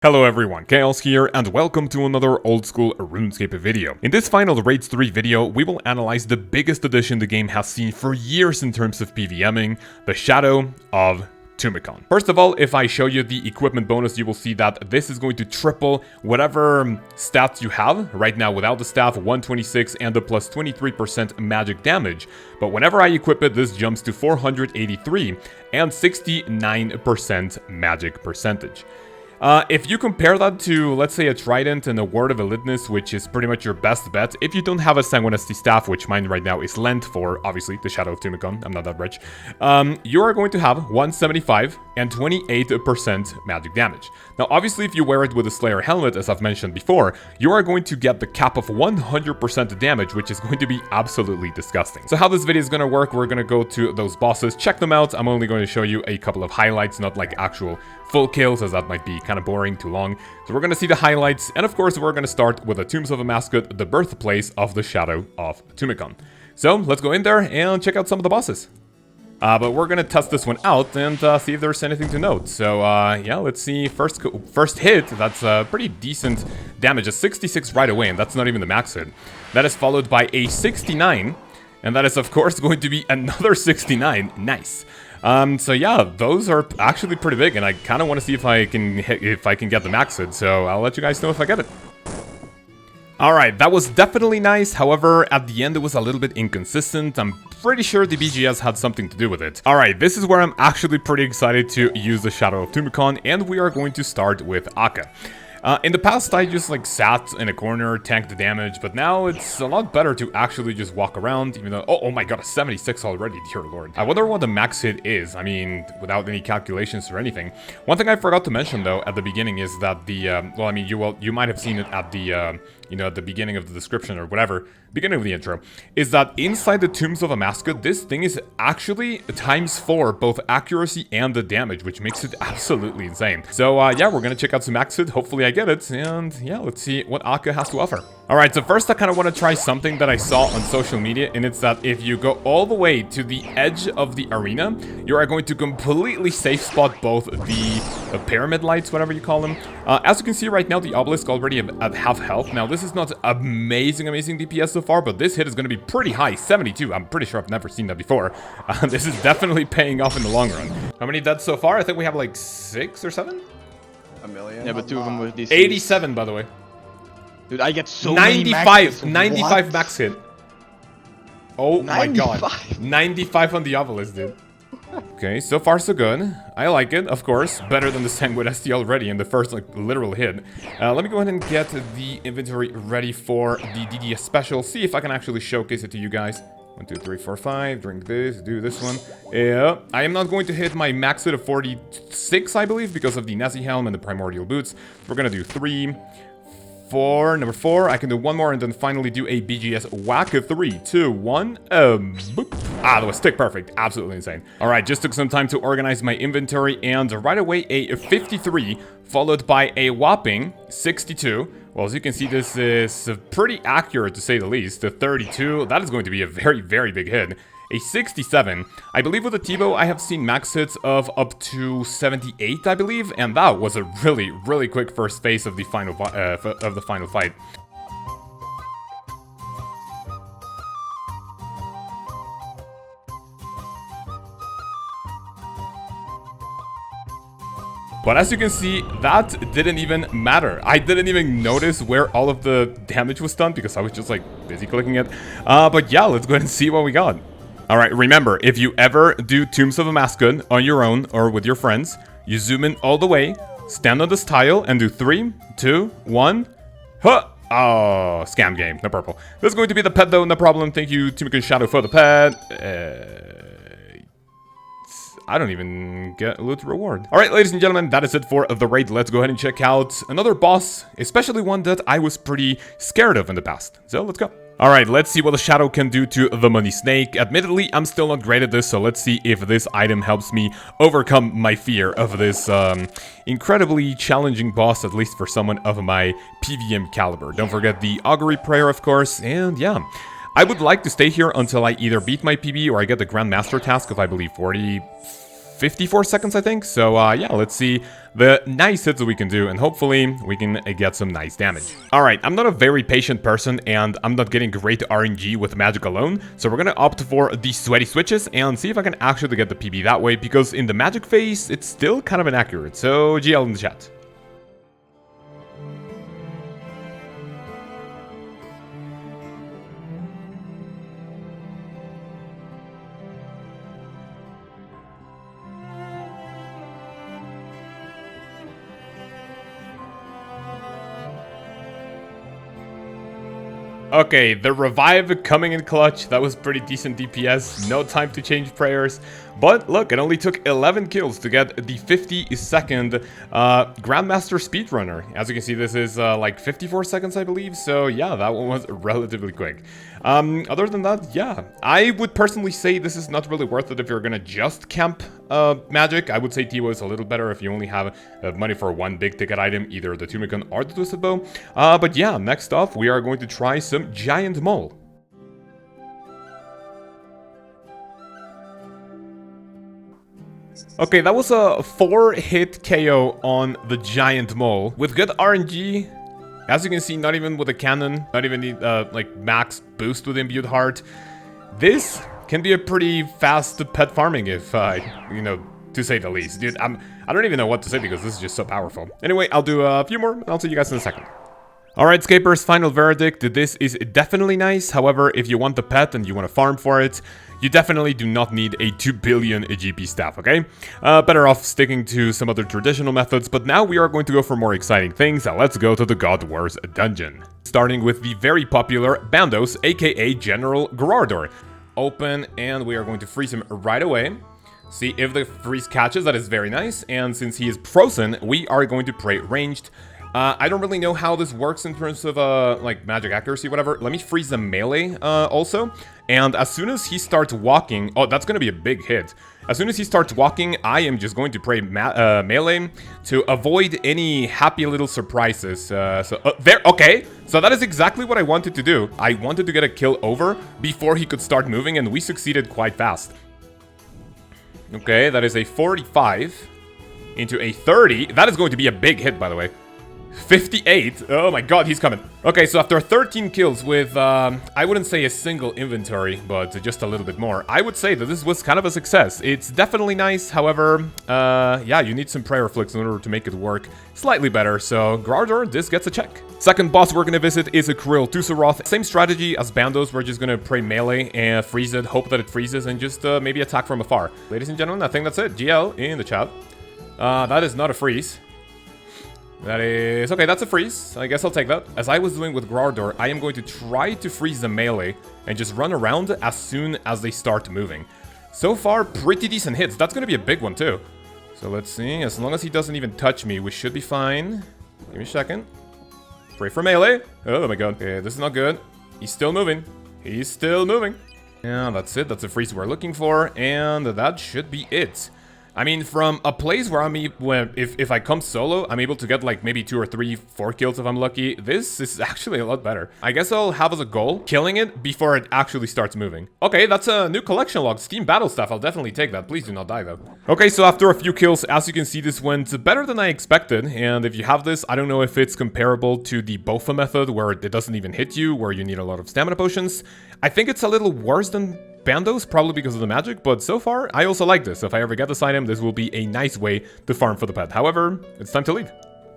Hello everyone, Chaos here, and welcome to another old school RuneScape video. In this final Raids 3 video, we will analyze the biggest addition the game has seen for years in terms of PVMing, the Shadow of Tumeken. First of all, if I show you the equipment bonus, you will see that this is going to triple whatever stats you have. Right now, without the staff, 126 and the plus 23% magic damage. But whenever I equip it, this jumps to 483 and 69% magic percentage. If you compare that to, let's say, a Trident and a Word of Eliteness, which is pretty much your best bet, if you don't have a Sanguinity Staff, which mine right now is lent for, obviously, the Shadow of Tumeken, I'm not that rich, you are going to have 175 and 28% magic damage. Now, obviously, if you wear it with a Slayer helmet, as I've mentioned before, you are going to get the cap of 100% damage, which is going to be absolutely disgusting. So how this video is going to work, we're going to go to those bosses, check them out. I'm only going to show you a couple of highlights, not like actual full kills, as that might be kind of boring, too long. So we're going to see the highlights, and of course we're going to start with the Tombs of a Mascot, the birthplace of the Shadow of Tumeken. So let's go in there and check out some of the bosses. But we're going to test this one out and see if there's anything to note. So yeah, let's see. First hit, that's pretty decent damage, a 66 right away, and that's not even the max hit. That is followed by a 69, and that is of course going to be another 69. Nice. So yeah, those are actually pretty big, and I kind of want to see if I can get the max hit, so I'll let you guys know if I get it. Alright, that was definitely nice. However, at the end it was a little bit inconsistent. I'm pretty sure the BGS had something to do with it. Alright, this is where I'm actually pretty excited to use the Shadow of Tumeken, and we are going to start with Akkha. In the past, I just like sat in a corner, tanked the damage, but now it's a lot better to actually just walk around, even though, oh my god, a 76 already, dear lord. I wonder what the max hit is, I mean, without any calculations or anything. One thing I forgot to mention, though, at the beginning is that the, well, I mean, you might have seen it at the, you know, at the beginning of the description or whatever, beginning of the intro, is that inside the Tombs of a Mascot, this thing is actually ×4, both accuracy and the damage, which makes it absolutely insane. So, yeah, we're gonna check out some max hit, hopefully I get it, and yeah, let's see what Akkha has to offer. Alright, so first I kind of want to try something that I saw on social media, and it's that if you go all the way to the edge of the arena, you are going to completely safe spot both the pyramid lights, whatever you call them. As you can see right now, the obelisk already at half health. Now, this is not amazing DPS so far, but this hit is going to be pretty high, 72. I'm pretty sure I've never seen that before. This is definitely paying off in the long run. How many dead so far? I think we have like 6 or 7? A million? Yeah, but 2 of them with these. 87, by the way. Dude, I get so 95, many 95 max hit. Oh 95. my god. 95 on the obelisk, dude. Okay, so far so good. I like it, of course. Better than the Sanguinity already in the first, like, literal hit. Let me go ahead and get the inventory ready for the DDS special. See if I can actually showcase it to you guys. 1, 2, 3, 4, 5. Drink this, do this one. Yeah, I am not going to hit my max hit of 46, I believe, because of the Nazi helm and the primordial boots. We're gonna do 3, 4, number 4, I can do one more and then finally do a BGS whack of 3, 2, 1, boop. Ah, that was tick perfect, absolutely insane. Alright, just took some time to organize my inventory, and right away a 53, followed by a whopping 62. Well, as you can see, this is pretty accurate to say the least. The 32, that is going to be a very, very big hit. A 67. I believe with the T-bow, I have seen max hits of up to 78, I believe, and that was a really, really quick first phase of the final fight. But as you can see, that didn't even matter. I didn't even notice where all of the damage was done because I was just like busy clicking it. But yeah, let's go ahead and see what we got. Alright, remember, if you ever do Tombs of a Mascot on your own or with your friends, you zoom in all the way, stand on this tile, and do 3, 2, 1, huh! Oh, scam game, no purple. This is going to be the pet though, no problem. Thank you, Tumeken Shadow, for the pet. I don't even get a loot reward. Alright, ladies and gentlemen, that is it for the raid. Let's go ahead and check out another boss, especially one that I was pretty scared of in the past. So, let's go. Alright, let's see what the Shadow can do to the Money Snake. Admittedly, I'm still not great at this, so let's see if this item helps me overcome my fear of this incredibly challenging boss, at least for someone of my PVM caliber. Don't forget the Augury Prayer, of course, and yeah. I would like to stay here until I either beat my PB or I get the Grand Master task of, I believe, 40... 54 seconds, I think. So yeah, let's see the nice hits that we can do, and hopefully we can get some nice damage. Alright, I'm not a very patient person, and I'm not getting great RNG with magic alone, so we're gonna opt for the sweaty switches and see if I can actually get the PB that way, because in the magic phase, it's still kind of inaccurate. So GL in the chat. Okay, the revive coming in clutch. That was pretty decent DPS. No time to change prayers. But look, it only took 11 kills to get the 52nd Grandmaster Speedrunner. As you can see, this is like 54 seconds, I believe. So yeah, that one was relatively quick. Other than that, yeah, I would personally say this is not really worth it if you're gonna just camp magic. I would say Tiwo is a little better if you only have money for one big ticket item, either the Tumeken or the Twisted Bow. But yeah, next off, we are going to try some Giant Mole. Okay, that was a 4-hit KO on the Giant Mole. With good RNG, as you can see, not even with a cannon, not even need like max boost with Imbued Heart. This can be a pretty fast pet farming if, you know, to say the least. Dude, I don't even know what to say because this is just so powerful. Anyway, I'll do a few more and I'll see you guys in a second. Alright, Scapers, final verdict. This is definitely nice. However, if you want the pet and you want to farm for it, you definitely do not need a 2 billion GP staff, okay? Better off sticking to some other traditional methods, but now we are going to go for more exciting things. Let's go to the God Wars dungeon. Starting with the very popular Bandos, aka General Gerardor. Open, and we are going to freeze him right away. See if the freeze catches, that is very nice. And since he is frozen, we are going to pray ranged. I don't really know how this works in terms of, like, magic accuracy, whatever. Let me freeze the melee, also. And as soon as he starts walking... Oh, that's gonna be a big hit. As soon as he starts walking, I am just going to pray melee to avoid any happy little surprises. There... Okay, so that is exactly what I wanted to do. I wanted to get a kill over before he could start moving, and we succeeded quite fast. Okay, that is a 45 into a 30. That is going to be a big hit, by the way. 58. Oh my god, he's coming. Okay, so after 13 kills with, I wouldn't say a single inventory, but just a little bit more, I would say that this was kind of a success. It's definitely nice, however, yeah, you need some prayer flicks in order to make it work slightly better, so Gerardor, this gets a check. Second boss we're gonna visit is a Krill Tusaroth. Same strategy as Bandos, we're just gonna pray melee and freeze it, hope that it freezes, and just maybe attack from afar. Ladies and gentlemen, I think that's it. GL in the chat. That is not a freeze. That is... Okay, that's a freeze. I guess I'll take that. As I was doing with Gerardor, I am going to try to freeze the melee and just run around as soon as they start moving. So far, pretty decent hits. That's going to be a big one, too. So let's see. As long as he doesn't even touch me, we should be fine. Give me a second. Pray for melee. Oh my god. Okay, this is not good. He's still moving. He's still moving. Yeah, that's it. That's the freeze we're looking for. And that should be it. I mean, from a place where if I come solo, I'm able to get like maybe 2 or 3, 4 kills if I'm lucky. This is actually a lot better. I guess I'll have as a goal killing it before it actually starts moving. Okay, that's a new collection log. Steam Battle Staff. I'll definitely take that. Please do not die though. Okay, so after a few kills, as you can see, this went better than I expected. And if you have this, I don't know if it's comparable to the Bofa method where it doesn't even hit you, where you need a lot of stamina potions. I think it's a little worse than Bandos, probably because of the magic, but so far, I also like this. If I ever get this item, this will be a nice way to farm for the pet. However, it's time to leave.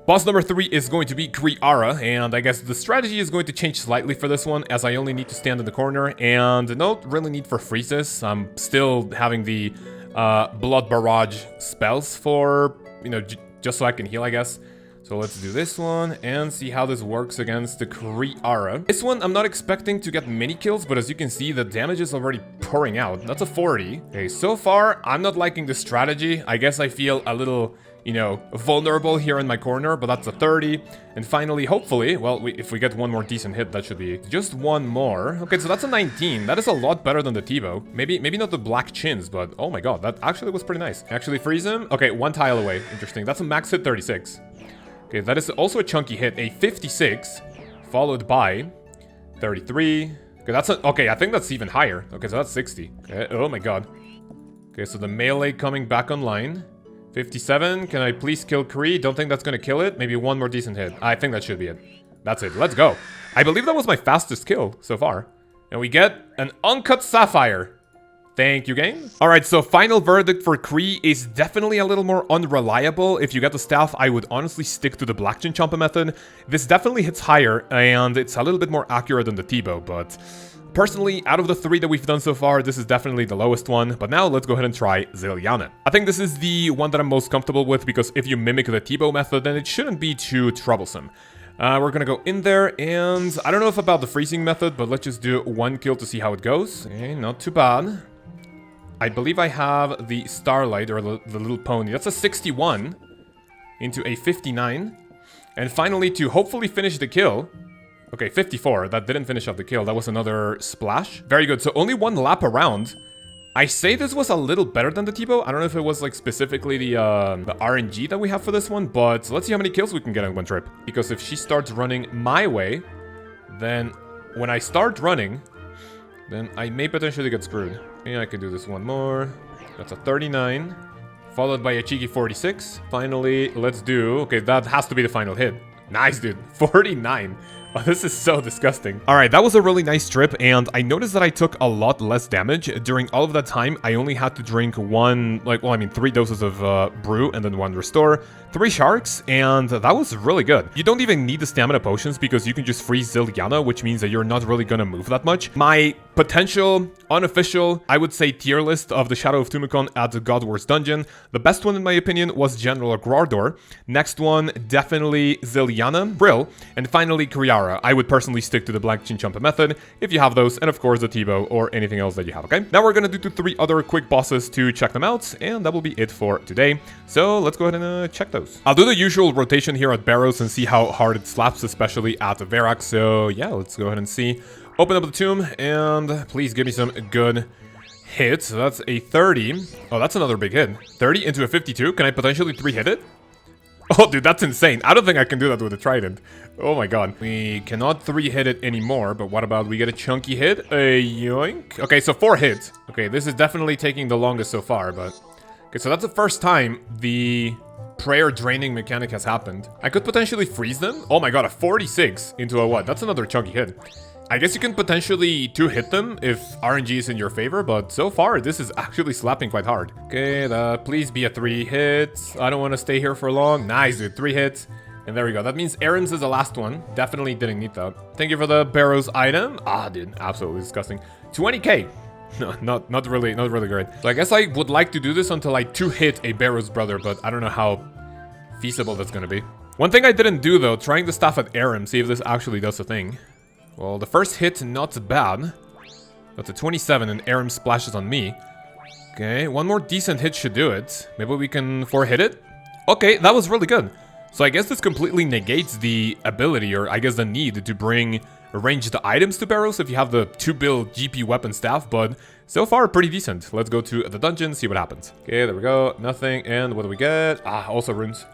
Boss number 3 is going to be Kriara, and I guess the strategy is going to change slightly for this one, as I only need to stand in the corner, and no really need for freezes. I'm still having the Blood Barrage spells for, you know, just so I can heal, I guess. So let's do this one and see how this works against the Kriara. This one, I'm not expecting to get many kills, but as you can see, the damage is already pouring out. That's a 40. Okay, so far, I'm not liking the strategy. I guess I feel a little, you know, vulnerable here in my corner, but that's a 30. And finally, hopefully, well, if we get one more decent hit, that should be just one more. Okay, so that's a 19. That is a lot better than the Tivo. Maybe not the black chins, but oh my god, that actually was pretty nice. Actually freeze him. Okay, 1 tile away. Interesting. That's a max hit 36. Okay, that is also a chunky hit, a 56, followed by 33. Okay, that's a, okay, I think that's even higher. Okay, so that's 60. Okay, oh my god. Okay, so the melee coming back online. 57, can I please kill Kree? Don't think that's gonna kill it. Maybe one more decent hit. I think that should be it. That's it, let's go. I believe that was my fastest kill so far. And we get an uncut sapphire. Thank you, game. Alright, so final verdict for Kree is definitely a little more unreliable. If you get the staff, I would honestly stick to the Black Chinchompa method. This definitely hits higher, and it's a little bit more accurate than the T-bow, but personally, out of the 3 that we've done so far, this is definitely the lowest one. But now let's go ahead and try Zilyana. I think this is the one that I'm most comfortable with, because if you mimic the T-bow method, then it shouldn't be too troublesome. We're gonna go in there, and I don't know if about the freezing method, but let's just do 1 kill to see how it goes. Okay, not too bad. I believe I have the Starlight, or the little pony. That's a 61 into a 59. And finally, to hopefully finish the kill. Okay, 54. That didn't finish off the kill. That was another splash. Very good. So only 1 lap around. I say this was a little better than the T-bow. I don't know if it was like specifically the RNG that we have for this one, but let's see how many kills we can get on one trip. Because if she starts running my way, then when I start running, then I may potentially get screwed. Yeah, I can do this one more. That's a 39. Followed by a cheeky 46. Finally, let's do... Okay, that has to be the final hit. Nice, dude. 49. Oh, this is so disgusting. Alright, that was a really nice trip, and I noticed that I took a lot less damage. During all of that time, I only had to drink 3 doses of brew and then 1 restore. 3 sharks, and that was really good. You don't even need the stamina potions because you can just freeze Zilyana, which means that you're not really gonna move that much. My potential, unofficial, I would say tier list of the Shadow of Tumeken at the God Wars dungeon. The best one in my opinion was General Grardor. Next one, definitely Zilyana, Brill, and finally Kriara. I would personally stick to the Black Chinchompa method if you have those, and of course the T-bow or anything else that you have, okay? Now we're gonna do 3 other quick bosses to check them out, and that will be it for today. So let's go ahead and check those. I'll do the usual rotation here at Barrows and see how hard it slaps, especially at the Verak. So yeah, let's go ahead and see. Open up the tomb, and please give me some good hits. So that's a 30. Oh, that's another big hit. 30 into a 52. Can I potentially 3-hit it? Oh, dude, that's insane. I don't think I can do that with a trident. Oh my god. We cannot 3-hit it anymore, but what about we get a chunky hit? A yoink. Okay, so 4 hits. Okay, this is definitely taking the longest so far, but... Okay, so that's the first time the prayer draining mechanic has happened. I could potentially freeze them. Oh my god, a 46 into a what? That's another chunky hit. I guess you can potentially 2-hit them if RNG is in your favor, but so far this is actually slapping quite hard. Okay, please be a 3 hits. I don't want to stay here for long. Nice, dude, 3 hits. And there we go. That means Aaron's is the last one. Definitely didn't need that. Thank you for the Barrows item. Ah, dude, absolutely disgusting. 20k. No, not really great. So I guess I would like to do this until I 2-hit a Barrows brother, but I don't know how feasible that's gonna be. One thing I didn't do though, trying the staff at Aaron, see if this actually does a thing. Well, the first hit, not bad. That's a 27 and Aaron splashes on me. Okay, 1 more decent hit should do it. Maybe we can 4-hit it? Okay, that was really good. So I guess this completely negates the ability, or I guess the need to bring ranged items to Barrows if you have the 2-build GP weapon staff, but so far pretty decent. Let's go to the dungeon, see what happens. Okay, there we go, nothing, and what do we get? Ah, also runes.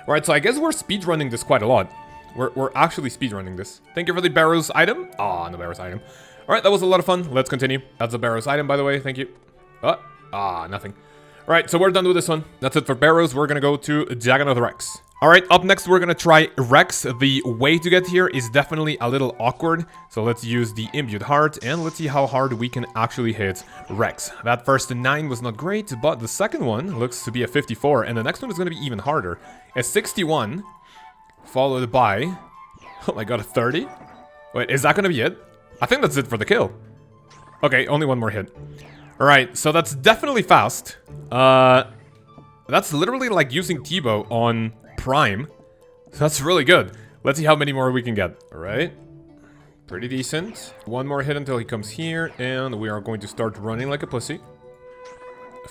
Alright, so I guess we're speedrunning this quite a lot. We're actually speedrunning this. Thank you for the Barrows item. Ah, no Barrows item. Alright, that was a lot of fun. Let's continue. That's a Barrows item, by the way, thank you. Nothing. Alright, so we're done with this one. That's it for Barrows. We're gonna go to Dagannoth Rex. Alright, up next we're gonna try Rex. The way to get here is definitely a little awkward. So let's use the Imbued Heart and let's see how hard we can actually hit Rex. That first 9 was not great, but the second one looks to be a 54 and the next one is gonna be even harder. A 61, followed by, oh my god, a 30? Wait, is that gonna be it? I think that's it for the kill. Okay, only 1 more hit. Alright, so that's definitely fast. That's literally like using T-bow on Prime. That's really good. Let's see how many more we can get. Alright. Pretty decent. 1 more hit until he comes here, and we are going to start running like a pussy.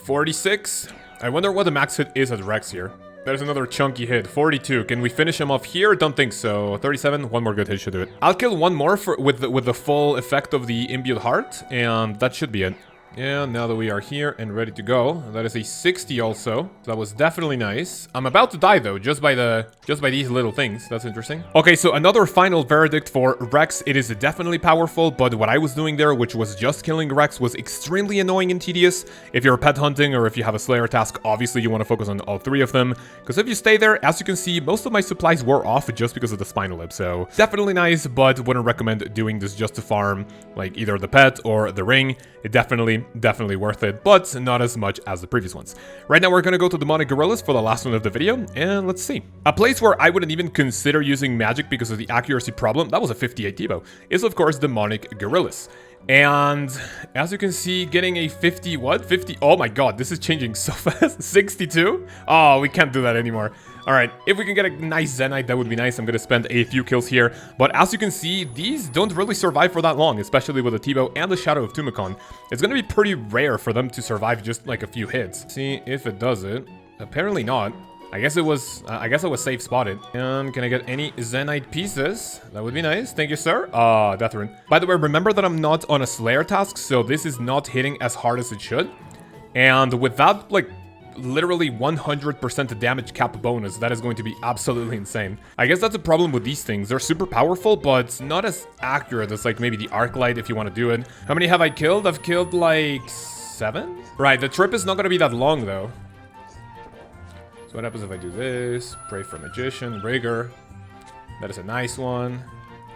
46. I wonder what the max hit is at Rex here. There's another chunky hit. 42. Can we finish him off here? Don't think so. 37. 1 more good hit should do it. I'll kill 1 more with the full effect of the Imbued Heart, and that should be it. And now that we are here and ready to go, that is a 60 also. That was definitely nice. I'm about to die though, just by these little things. That's interesting. Okay, so another final verdict for Rex. It is definitely powerful, but what I was doing there, which was just killing Rex, was extremely annoying and tedious. If you're pet hunting or if you have a Slayer task, obviously you want to focus on all three of them. Because if you stay there, as you can see, most of my supplies were off just because of the spinal lip. So definitely nice, but wouldn't recommend doing this just to farm like either the pet or the ring. It definitely worth it, but not as much as the previous ones. Right now we're gonna go to Demonic Gorillas for the last one of the video, and let's see. A place where I wouldn't even consider using magic because of the accuracy problem, that was a 58 Devo, is of course Demonic Gorillas. And as you can see, getting a 50, what? 50, oh my god, this is changing so fast. 62? Oh, we can't do that anymore. Alright, if we can get a nice Zenite, that would be nice. I'm gonna spend a few kills here. But as you can see, these don't really survive for that long, especially with the T-Bow and the Shadow of Tumeken. It's gonna be pretty rare for them to survive just like a few hits. See if it does it. Apparently not. I guess it was safe spotted. And can I get any Zenite pieces? That would be nice. Thank you, sir. Death Rune. By the way, remember that I'm not on a Slayer task, so this is not hitting as hard as it should. And with that, like, literally 100% damage cap bonus, that is going to be absolutely insane. I guess that's a problem with these things. They're super powerful, but not as accurate as, like, maybe the Arc Light if you want to do it. How many have I killed? I've killed, like, 7? Right, the trip is not going to be that long, though. So what happens if I do this? Pray for Magician, Rigor. That is a nice one.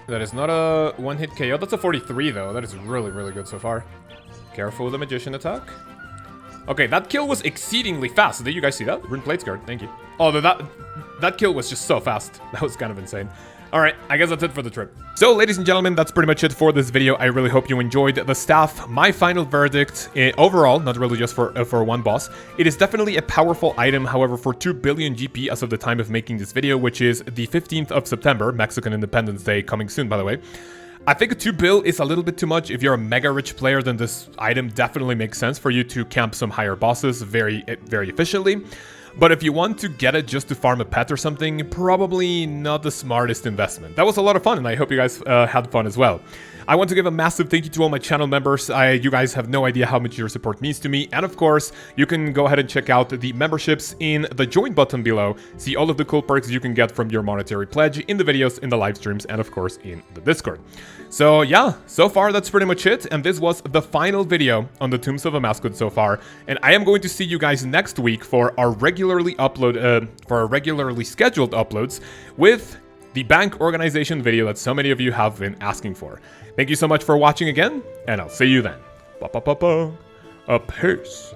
That is not a one-hit KO. That's a 43, though. That is really good so far. Careful with the Magician attack. Okay, that kill was exceedingly fast. Did you guys see that? Rune Plate Guard, thank you. Oh, that kill was just so fast. That was kind of insane. Alright, I guess that's it for the trip. So, ladies and gentlemen, that's pretty much it for this video. I really hope you enjoyed the staff. My final verdict, overall, not really just for one boss, it is definitely a powerful item. However, for 2 billion GP as of the time of making this video, which is the 15th of September, Mexican Independence Day, coming soon, by the way. I think 2 bill is a little bit too much. If you're a mega rich player, then this item definitely makes sense for you to camp some higher bosses very efficiently. But if you want to get it just to farm a pet or something, probably not the smartest investment. That was a lot of fun, and I hope you guys had fun as well. I want to give a massive thank you to all my channel members. You guys have no idea how much your support means to me. And of course, you can go ahead and check out the memberships in the join button below. See all of the cool perks you can get from your monetary pledge in the videos, in the live streams, and of course in the Discord. So yeah, so far that's pretty much it. And this was the final video on the Tombs of a Mascot so far. And I am going to see you guys next week for our regularly scheduled uploads with the bank organization video that so many of you have been asking for. Thank you so much for watching again, and I'll see you then. A peace.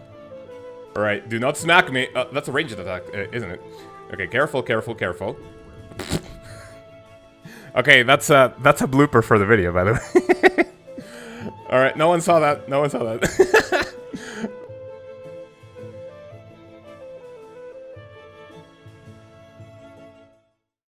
Alright, do not smack me. That's a ranged attack, isn't it? Okay, careful. Okay, that's a blooper for the video, by the way. Alright, no one saw that.